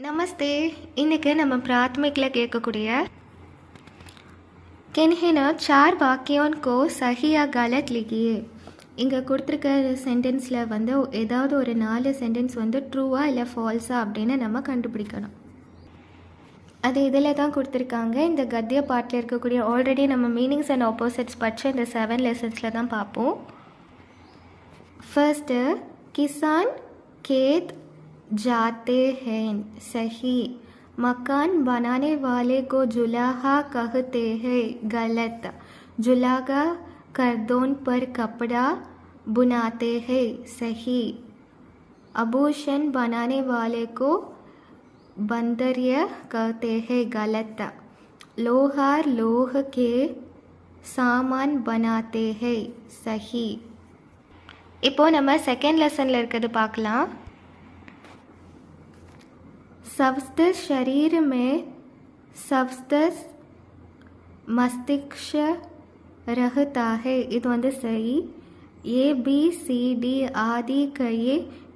நமஸ்தே. இன்றைக்கி நம்ம பிராத்மிக்கில் கேட்கக்கூடிய किन्हीं चार वाक्यों को सही या गलत लिखिए. இங்கே கொடுத்துருக்க சென்டென்ஸில் வந்து ஏதாவது ஒரு 4 சென்டென்ஸ் வந்து ட்ரூவா இல்லை ஃபால்ஸா அப்படின்னு நம்ம கண்டுபிடிக்கணும். அது இதில் தான் கொடுத்துருக்காங்க. இந்த கத்திய பாட்டில் இருக்கக்கூடிய ஆல்ரெடி நம்ம மீனிங்ஸ் அண்ட் ஆப்போசிட்ஸ் படித்த இந்த 7 லெசன்ஸில் தான் பார்ப்போம். फर्स्ट किसान खेत जाते हैं, सही. मकान बनाने वाले को जुलाहा कहते हैं, गलत. जुलाहा गर्दन पर कपड़ा बुनाते हैं, सही. आभूषण बनाने वाले को बंदरिया कहते हैं, गलत. लोहार लोह के सामान बनाते हैं, सही. இப்போ நம்ம செகண்ட் லெசனில் இருக்கிறது பார்க்கலாம். स्वस्थ शरीर में स्वस्थ मस्तिष्क रहता है, இது வந்து सही. ए बी सी डी आदि कई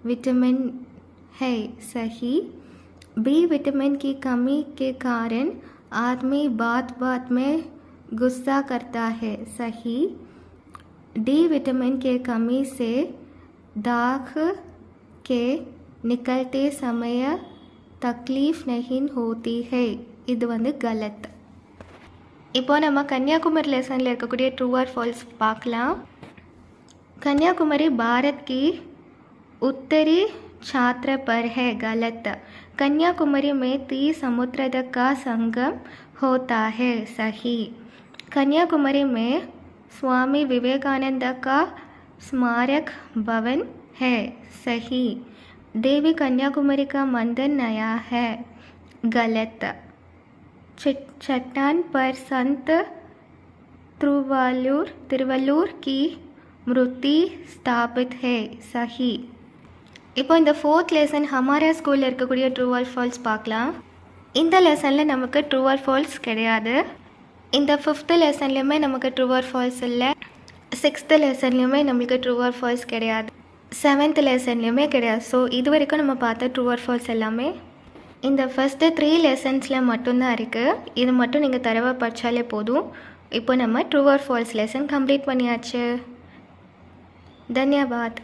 विटामिन है, सही. बी विटामिन की कमी के कारण आदमी बात बात में गुस्सा करता है, सही. डी विटामिन के कमी से दाग के निकलते समय तकलीफ नहीं होती है, இது வந்து गलत. இப்போ நம்ம கன்னியாகுமரி லெசனில் இருக்கக்கூடிய ட்ரூ ஆர் ஃபால்ஸ் பார்க்கலாம். कन्याकुमारी भारत की उत्तरी छात्र पर है, गलत. कन्याकुमारी में 30 समुद्र का संगम होता है, सही. कन्याकुमारी में स्वामी विवेकानंद का स्मारक भवन है, सही. देवी कन्याकुमारी का मंदिर नया है, गलत. चट्टान पर संत तिरुवल्लूर की मूर्ति स्थापित है, सही. இப்போ இந்த 4th லெசன் ஹமாரா ஸ்கூலில் இருக்கக்கூடிய ட்ரூ ஆர் ஃபால்ஸ் பார்க்கலாம். இந்த லெசனில் நமக்கு ட்ரூ ஆர் ஃபால்ஸ் கிடையாது. இந்த 5th லெசன்லையுமே நமக்கு ட்ரூ ஆர் ஃபால்ஸ் இல்லை. 6th லெசன்லையுமே நம்மளுக்கு ட்ரூ ஆர் ஃபால்ஸ் கிடையாது. 7th லெசன்லையுமே கிடையாது. ஸோ இது வரைக்கும் நம்ம பார்த்த ட்ரூ ஆர் ஃபால்ஸ் எல்லாமே இந்த ஃபஸ்ட்டு 3 லெசன்ஸில் மட்டும்தான் இருக்குது. இது மட்டும் நீங்கள் தரவாக படித்தாலே போதும். இப்போ நம்ம true or false lesson complete பண்ணியாச்சு. धन्यवाद.